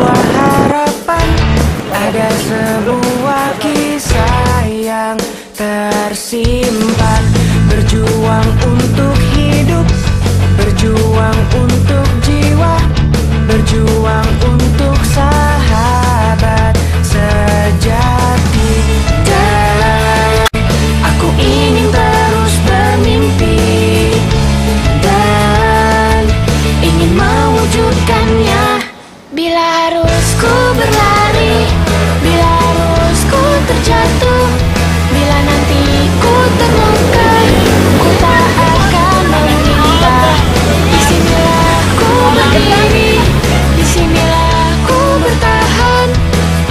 sebuah harapan, ada sebuah kisah yang tersimpan. Berjuang untuk hidup, berjuang untuk jiwa, berjuang untuk sahabat sejati. Dan aku ingin terus bermimpi dan ingin mewujudkannya. Bila harus ku berlari, bila harus ku terjatuh, bila nanti ku terluka, ku tak akan menyerah. Disinilah ku berdiri, disinilah ku bertahan.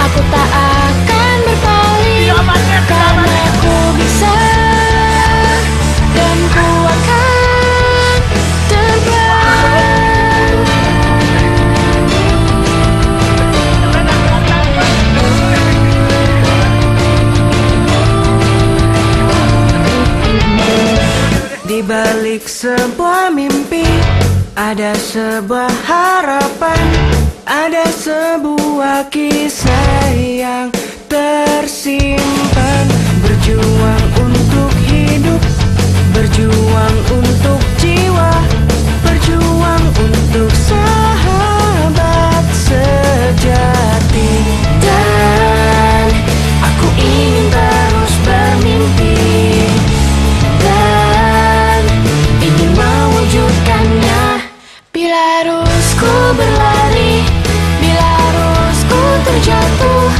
Aku tak akan berpaling, karena ku bisa dan ku akan terbang. Di balik sebuah mimpi, ada sebuah harapan, ada sebuah kisah yang tersimpan. Berjuang untuk hidup, berjuang untuk jiwa, berjuang untuk sahabat sejati. Dan aku ingin terus bermimpi dan ingin mewujudkannya. Bila harus ku berlari, bila harus ku terjatuh,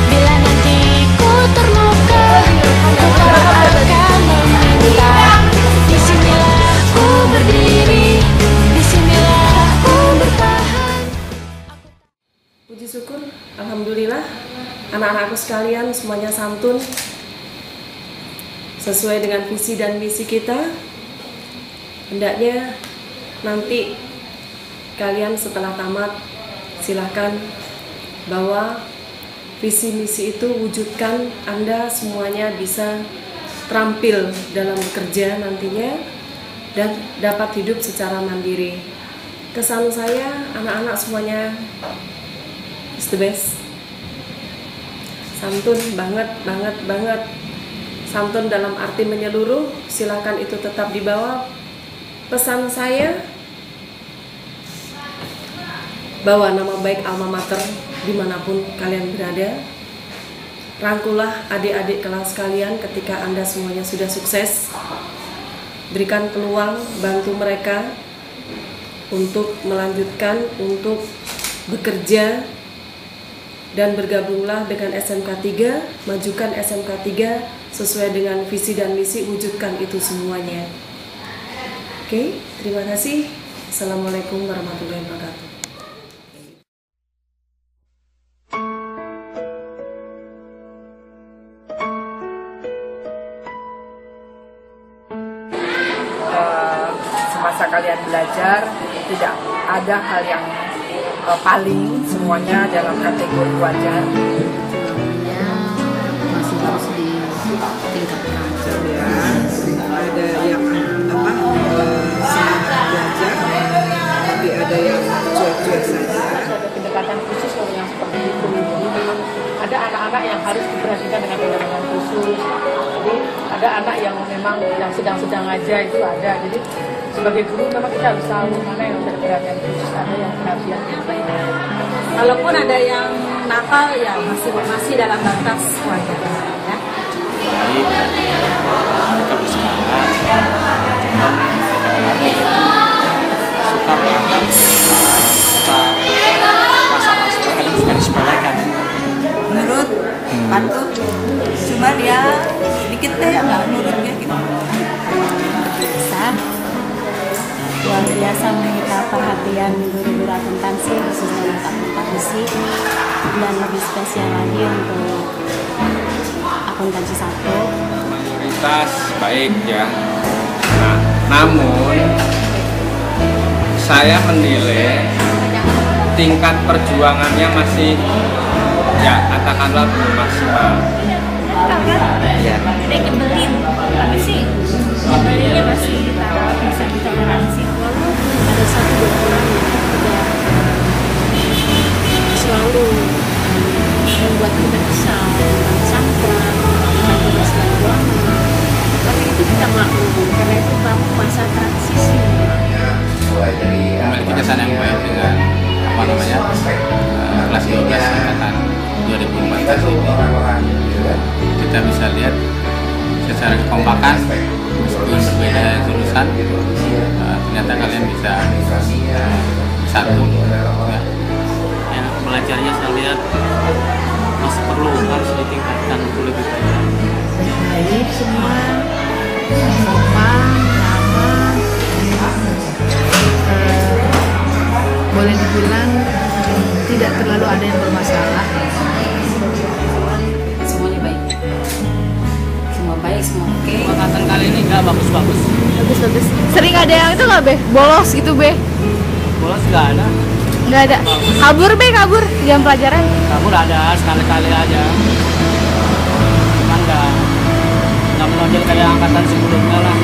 bila nanti ku terluka, ku tak akan meminta. Disinilah ku berdiri, disinilah ku bertahan. Puji syukur, alhamdulillah, anak-anakku sekalian semuanya santun sesuai dengan visi dan misi kita. Hendaknya nanti kalian setelah tamat silahkan bawa visi misi itu, wujudkan. Anda semuanya bisa terampil dalam bekerja nantinya dan dapat hidup secara mandiri. Kesan saya, anak-anak semuanya is the best. Santun banget. Santun dalam arti menyeluruh, silakan itu tetap dibawa. Pesan saya, bawa nama baik alma mater dimanapun kalian berada. Rangkulah adik-adik kelas kalian ketika Anda semuanya sudah sukses. Berikan peluang, bantu mereka untuk melanjutkan, untuk bekerja, dan bergabunglah dengan SMK 3, majukan SMK 3 sesuai dengan visi dan misi, wujudkan itu semuanya. Oke, terima kasih. Assalamualaikum warahmatullahi wabarakatuh. Semasa kalian belajar, tidak ada hal yang paling, semuanya dalam kategori wajar. Masih harus ditingkatkan. Ya, ada yang semangat belajar, tapi ada yang cuek-cuek saja. Ada pendekatan khusus yang seperti itu. Jadi memang ada anak-anak yang harus diperhatikan dengan pendekatan khusus. Jadi ada anak yang memang yang sedang-sedang aja itu ada. Jadi sebagai guru memang kita harus tahu mana yang harus ada perhatian khusus, ada yang perhatian yang baik. Walaupun ada yang nakal ya masih dalam batas wajar ya. Jadi mereka bersemangat, suka berangkat, suka masalah kadang suka disepelekan. Menurut patuh, cuma dia dikit deh nggak nurutnya gitu. Luar biasa menyita perhatian guru-guru akuntansi, khususnya untuk akuntansi, dan lebih spesial lagi untuk akuntansi 1. Mayoritas baik ya. Nah, namun saya menilai tingkat perjuangannya masih ya katakanlah belum maksimal. Ya. Dia nyebelin, tapi sih nyebelinnya masih bisa ditoleransi. Ada 1-2 bulan yang udah selalu membuat kita kesal tentang sampah, tentang kebersihan ruangan. Tapi itu kita maklum karena itu kamu masa transisi. Memiliki kesan yang baik dengan kelas 12 angkatan 2014 ini. Kita bisa lihat secara kekompakan meskipun berbeda jurusan, ternyata kalian bisa satu. Ya, belajarnya saya lihat masih perlu harus ditingkatkan untuk lebih baik. Baik semua, sopan, nyaman, boleh dibilang tidak terlalu ada yang bermasalah. Semuanya baik. Semua baik, semua oke. Angkatan kali ini nggak bagus-bagus. Bagus. Sering ada yang itu nggak, Be? Bolos gitu, Be? Bolos nggak ada. Nggak ada. Kabur, Be, kabur jam pelajaran. Kabur ada sekali-kali aja. Cuman nggak menonjol kayak angkatan sebelumnya lah.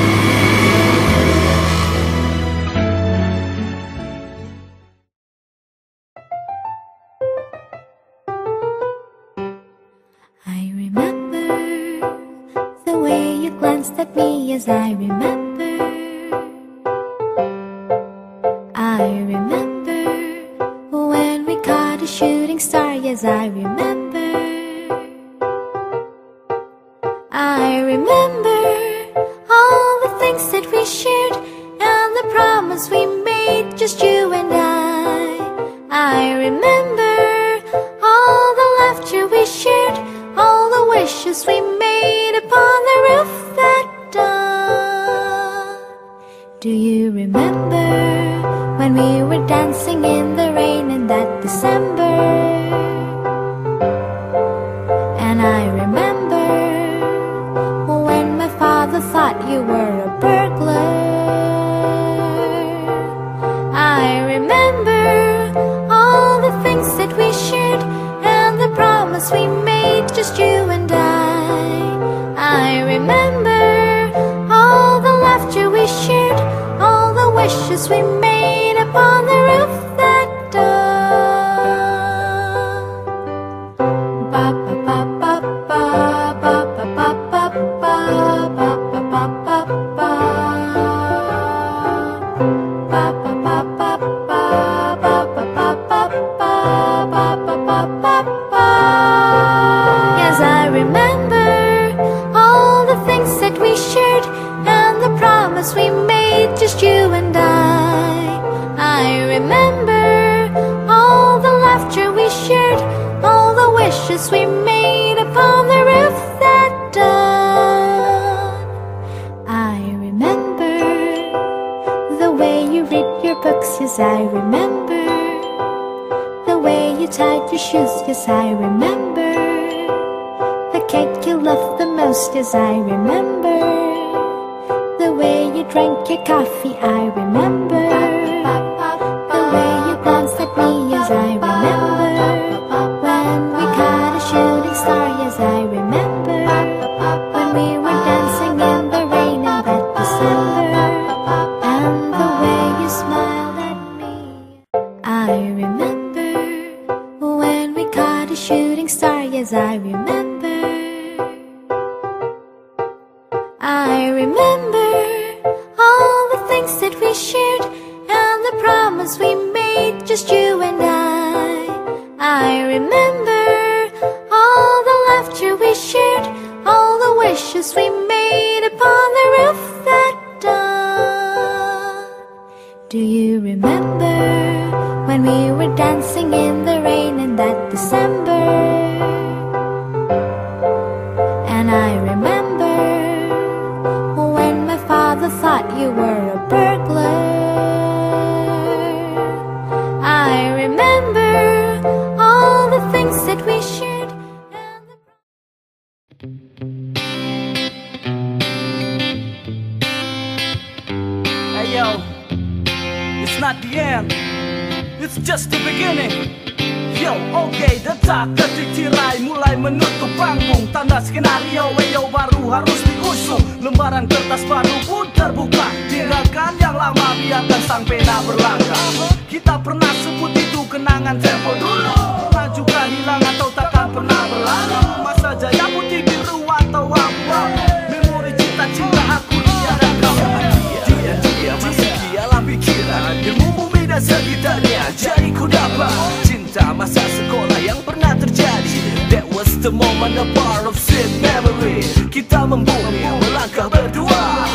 I remember the way you glanced at me as I remember. I remember when we caught a shooting star, yes I remember. I remember all the things that we shared and the promise we made, just you and I remember all the laughter we shared, all the wishes we made upon the roof that dawn. Do you remember when we were dancing in the rain in that December? And I remember when my father thought you were a burglar. I remember all the things that we shared and the promise we made, just you and I remember all the laughter we shared, all the wishes we made upon the roof that dawn. Ba ba ba ba ba ba ba ba ba ba ba ba ba ba ba. Ba ba ba ba ba ba ba ba ba ba ba ba ba. Yes, I remember all the things that we shared and the promise we made, just you and I remember all the laughter we shared, all the wishes we made upon the roof that dawn. I remember the way you read your books, yes I remember the way you tied your shoes, yes I remember the cake you loved the most, yes I remember the way you drank your coffee, I remember the way you glanced at me, yes I remember when we caught a shooting star, yes I remember when we were dancing in the rain in that December, and the way you smiled at me. I remember when we caught a shooting star, yes I remember. I remember all the things that we shared and the promise we made, just you and I remember all the laughter we shared, all the wishes we made upon the roof that dawn. Do you remember when we were dancing in the rain in that December? And I remember when my father thought you were a burglar. I remember all the things that we shared and the... Hey yo, it's not the end, it's just the beginning. Yo, oke, detak detik tirai mulai menutup panggung. Tanda skenario, weyo baru harus diusung. Lembaran kertas baru pun terbuka. Tinggalkan yang lama, biarkan sang pena berlangkah. Kita pernah sebut itu kenangan tempo dulu. Pernah juga hilang atau takkan pernah sekolah yang pernah terjadi. That was the moment, a part of sweet memory. Kita membumi, melangkah berdua.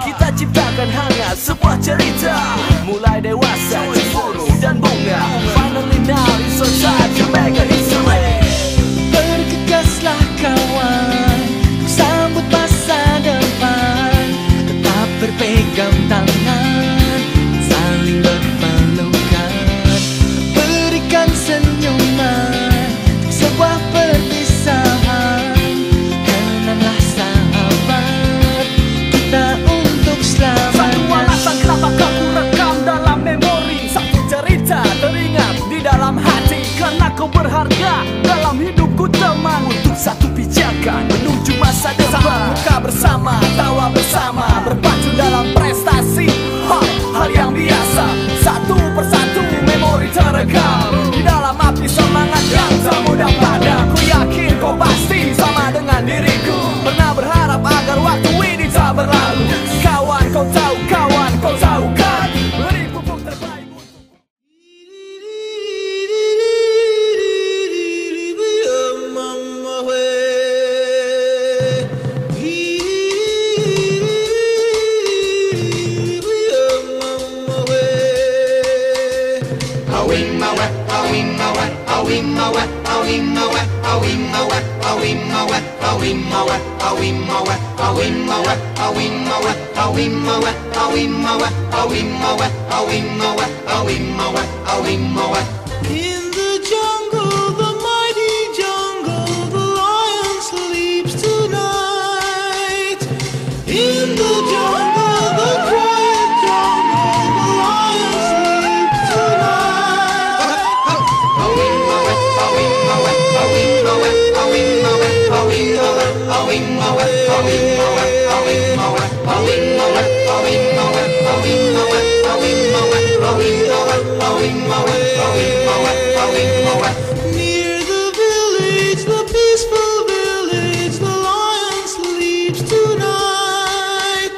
Kita ciptakan hangat sebuah cerita. Mulai dewasa, cemburu dan bunga. Finally now it's our time to make a history. Bergegaslah kawan, sambut masa depan. Tetap berpegang tangan, saling berpelukan. Berikan senyuman, sebuah perpisahan. Kenanglah sahabat, kita untuk selamanya. Satu alasan kenapa kamu rekam dalam memori. Satu cerita teringat di dalam hati. Karena kau berharga dalam hidupku teman. Untuk satu pijakan menuju masa depan. Buka bersama, tawa bersama, berpacu dalam prestasi. Hal yang biasa. Satu persatu memori terekam di dalam api semangat yang tak mudah padam. Ku yakin kau pasti sama dengan diriku. Pernah berharap agar waktu ini tak berlalu. Kawan kau tahu, kawan kau tahu kan, beri pupuk terbaik. In the jungle, the mighty jungle, the lion sleeps tonight. In the jungle, the quiet jungle, the lion sleeps tonight. Near the village, the peaceful village, the lion sleeps tonight.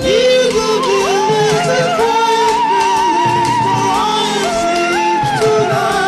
Near the village, the quiet village, the lion sleeps tonight.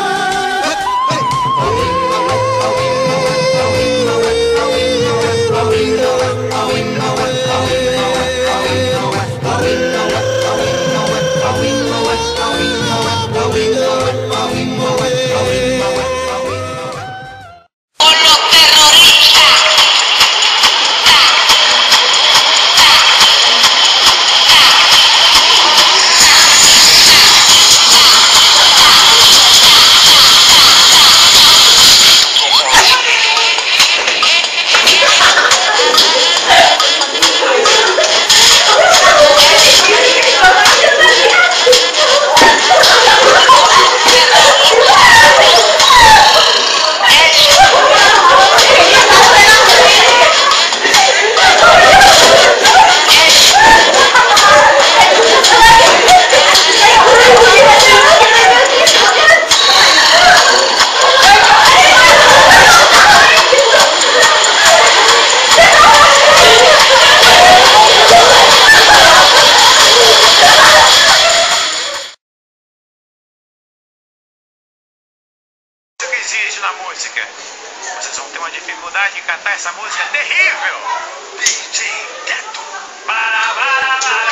existe na música. Vocês vão ter uma dificuldade em cantar essa música terrível. DJ Teto. Para, para, para.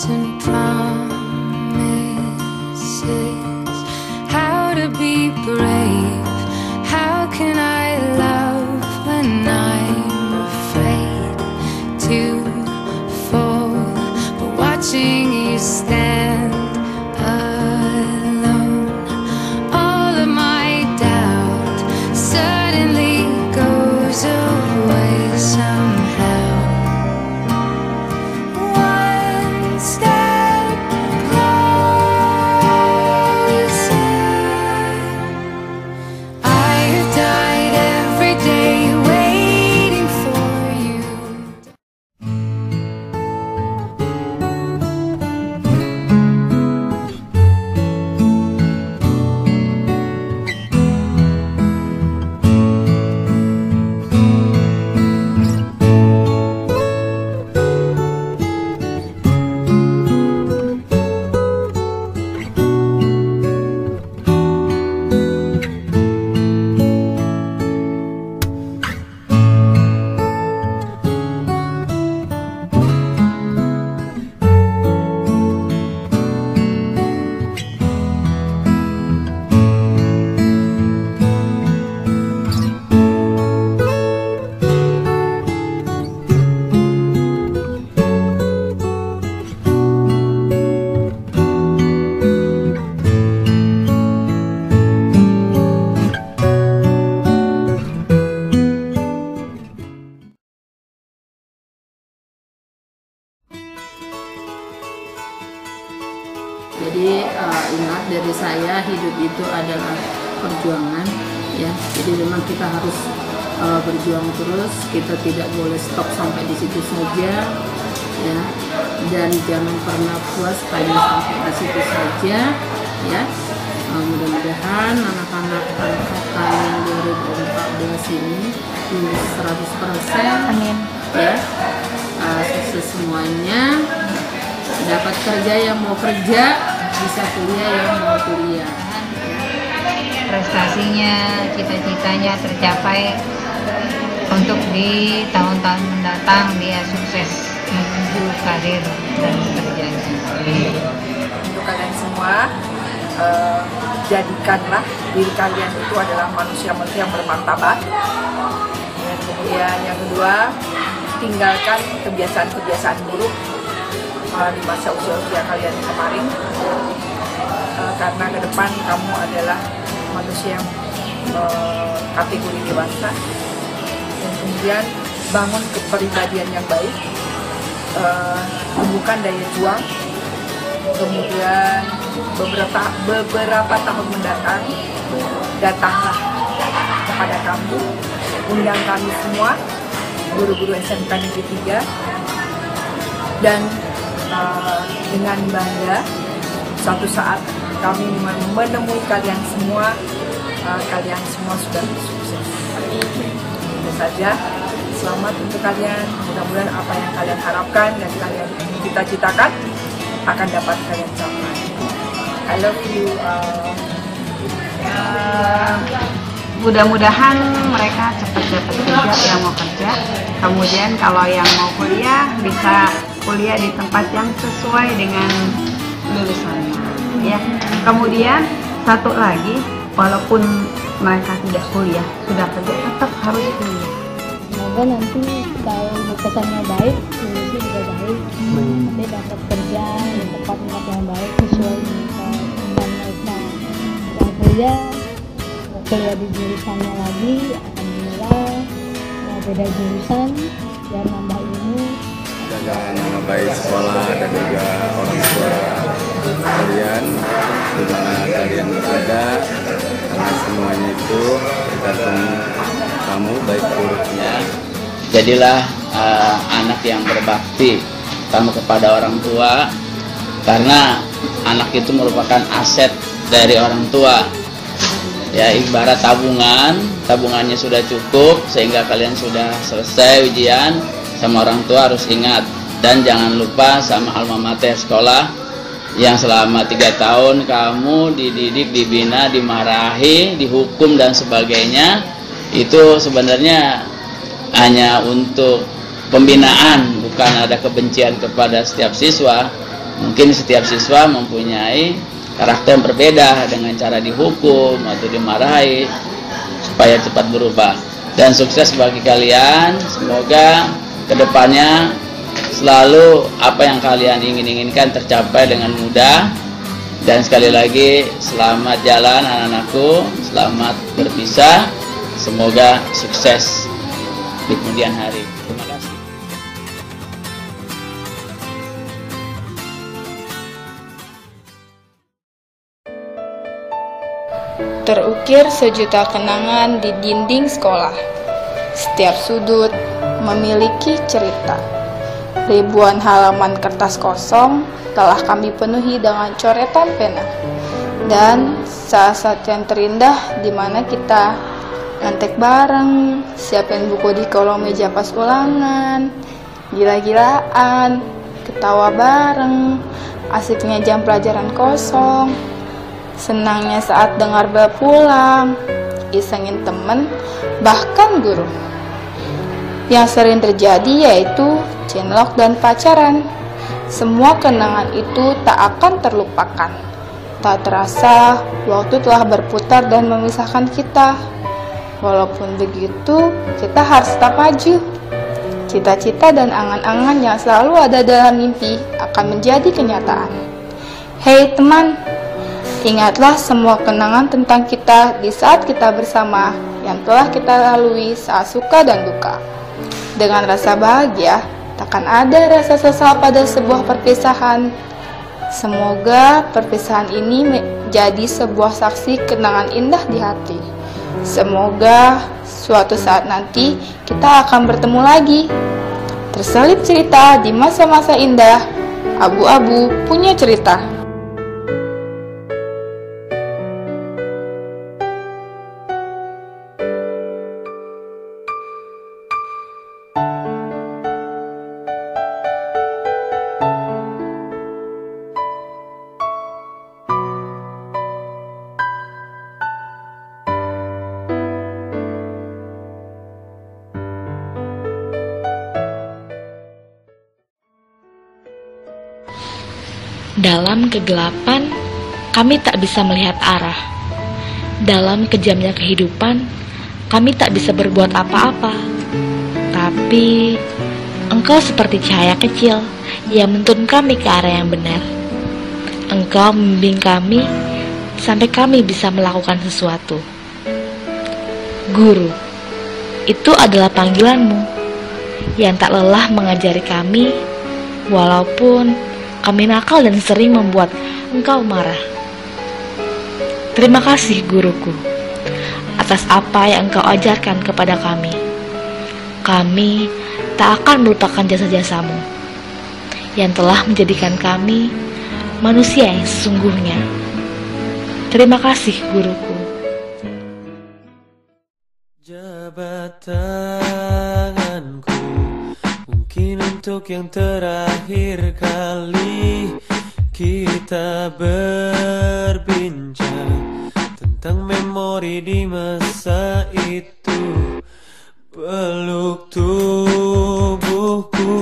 And promises how to be adalah perjuangan ya. Jadi memang kita harus berjuang terus, kita tidak boleh stop sampai di situ saja ya, dan jangan pernah puas hanya sampai di situ saja ya. Mudah-mudahan anak-anak angkatan yang 2014 ini lulus 100%. Amin. Ya, sukses semuanya, dapat kerja yang mau kerja, bisa kuliah yang mau kuliah. Prestasinya, cita-citanya tercapai untuk di tahun-tahun mendatang dia sukses menuju karir dan pekerjaan. Untuk kalian semua, jadikanlah diri kalian itu adalah manusia-manusia yang bermartabat. Dan kemudian yang kedua, tinggalkan kebiasaan-kebiasaan buruk di masa usia-usia kalian yang kemarin, karena ke depan kamu adalah manusia yang kategori dewasa. Dan kemudian bangun kepribadian yang baik, tumbuhkan daya juang. Kemudian beberapa tahun mendatang, datanglah kepada kami, undang kami semua, guru-guru SMK Negeri 3, dan dengan bangga suatu saat kami menemui kalian semua sudah sukses. Itu saja, selamat untuk kalian, mudah-mudahan apa yang kalian harapkan dan kalian cita-citakan akan dapat kalian capai. I love you. Mudah-mudahan mereka cepat dapat kerja yang mau kerja. Kemudian kalau yang mau kuliah bisa kuliah di tempat yang sesuai dengan lulusannya. Ya. Kemudian satu lagi, walaupun mereka tidak kuliah, sudah kerja tetap harus kuliah. Semoga nanti kalau lukisannya baik, lulusnya juga baik, nanti dapat kerja di tempat yang baik sesuai dengan mereka. Yang kuliah di jurusannya lagi, alhamdulillah ya, beda jurusan biar nambah ilmu, jaga nama baik sekolah dan juga orang tua kalian di mana kalian berada, karena semuanya itu tergantung kamu baik buruknya. Jadilah anak yang berbakti kamu kepada orang tua, karena anak itu merupakan aset dari orang tua. Ya, ibarat tabungan, tabungannya sudah cukup sehingga kalian sudah selesai ujian, sama orang tua harus ingat. Dan jangan lupa sama alma mater sekolah yang selama 3 tahun kamu dididik, dibina, dimarahi, dihukum dan sebagainya. Itu sebenarnya hanya untuk pembinaan, bukan ada kebencian kepada setiap siswa. Mungkin setiap siswa mempunyai karakter yang berbeda dengan cara dihukum atau dimarahi supaya cepat berubah. Dan sukses bagi kalian, semoga kedepannya selalu apa yang kalian inginkan tercapai dengan mudah. Dan sekali lagi selamat jalan anak-anakku, selamat berpisah, semoga sukses di kemudian hari. Terima kasih. Terukir sejuta kenangan di dinding sekolah. Setiap sudut memiliki cerita. Ribuan halaman kertas kosong telah kami penuhi dengan coretan pena. Dan saat-saat yang terindah di mana kita ngantek bareng, siapin buku di kolong meja pas ulangan, gila-gilaan, ketawa bareng, asiknya jam pelajaran kosong, senangnya saat dengar bel pulang, isengin temen, bahkan guru. Yang sering terjadi yaitu cinlok dan pacaran. Semua kenangan itu tak akan terlupakan. Tak terasa, waktu telah berputar dan memisahkan kita. Walaupun begitu, kita harus tetap maju. Cita-cita dan angan-angan yang selalu ada dalam mimpi akan menjadi kenyataan. Hei teman, ingatlah semua kenangan tentang kita di saat kita bersama yang telah kita lalui saat suka dan duka. Dengan rasa bahagia, takkan ada rasa sesal pada sebuah perpisahan. Semoga perpisahan ini menjadi sebuah saksi kenangan indah di hati. Semoga suatu saat nanti kita akan bertemu lagi. Terselip cerita di masa-masa indah, Abu-Abu punya cerita. Dalam kegelapan, kami tak bisa melihat arah. Dalam kejamnya kehidupan, kami tak bisa berbuat apa-apa. Tapi, Engkau seperti cahaya kecil yang menuntun kami ke arah yang benar. Engkau membimbing kami sampai kami bisa melakukan sesuatu. Guru, itu adalah panggilanmu yang tak lelah mengajari kami, walaupun kami nakal dan sering membuat Engkau marah. Terima kasih guruku atas apa yang Engkau ajarkan kepada kami. Kami tak akan melupakan jasa-jasamu yang telah menjadikan kami manusia yang sesungguhnya. Terima kasih guruku. Jabat tanganku mungkin untuk yang terakhir kali kita berbincang tentang memori di masa itu. Peluk tubuhku,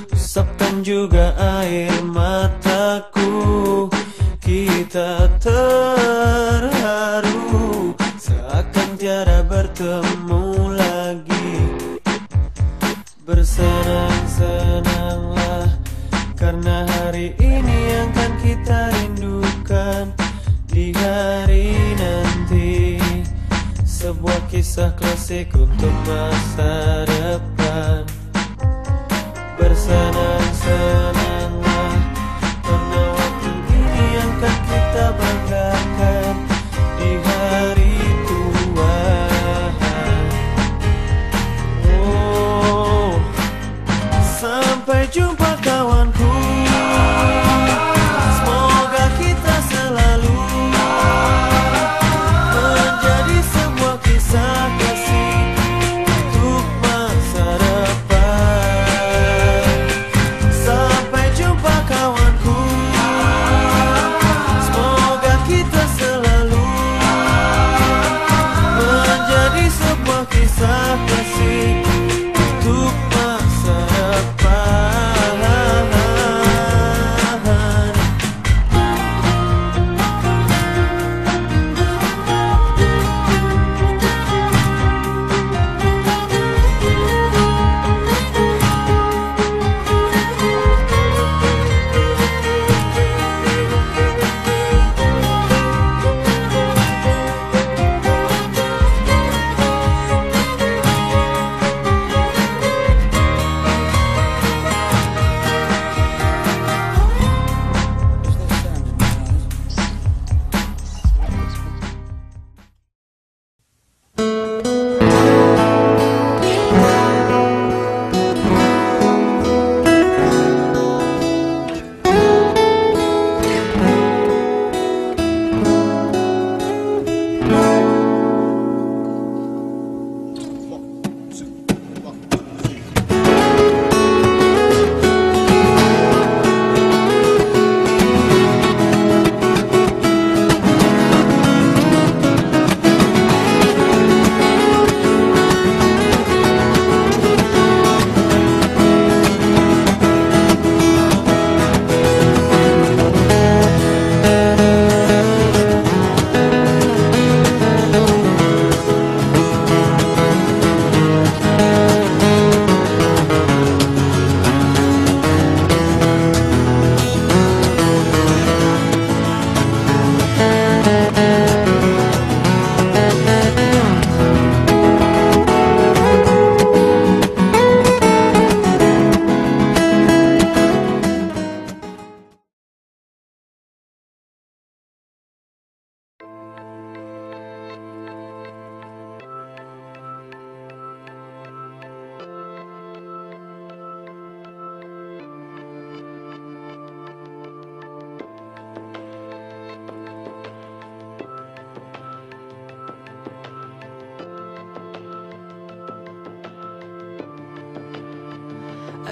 usapkan juga air mataku. Kita terharu seakan tiada bertemu lagi. Bersenang-senanglah karena hari ini yang kan kita rindukan di hari nanti. Sebuah kisah klasik untuk masa depan. Bersenang-senanglah karena waktu ini yang kan kita banggakan di hari tua. Oh, sampai jumpa kawanku. Semoga kita selalu menjadi sebuah kisah kasih untuk masa depan. Sampai jumpa kawanku. Semoga kita selalu menjadi sebuah kisah kasih untuk masa depan.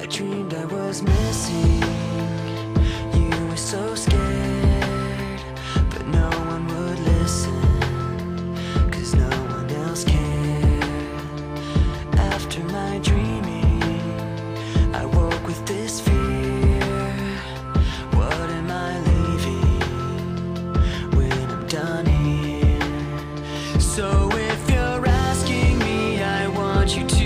I dreamed I was missing. You were so scared, but no one would listen, 'cause no one else cared. After my dreaming, I woke with this fear. What am I leaving when I'm done here? So if you're asking me, I want you to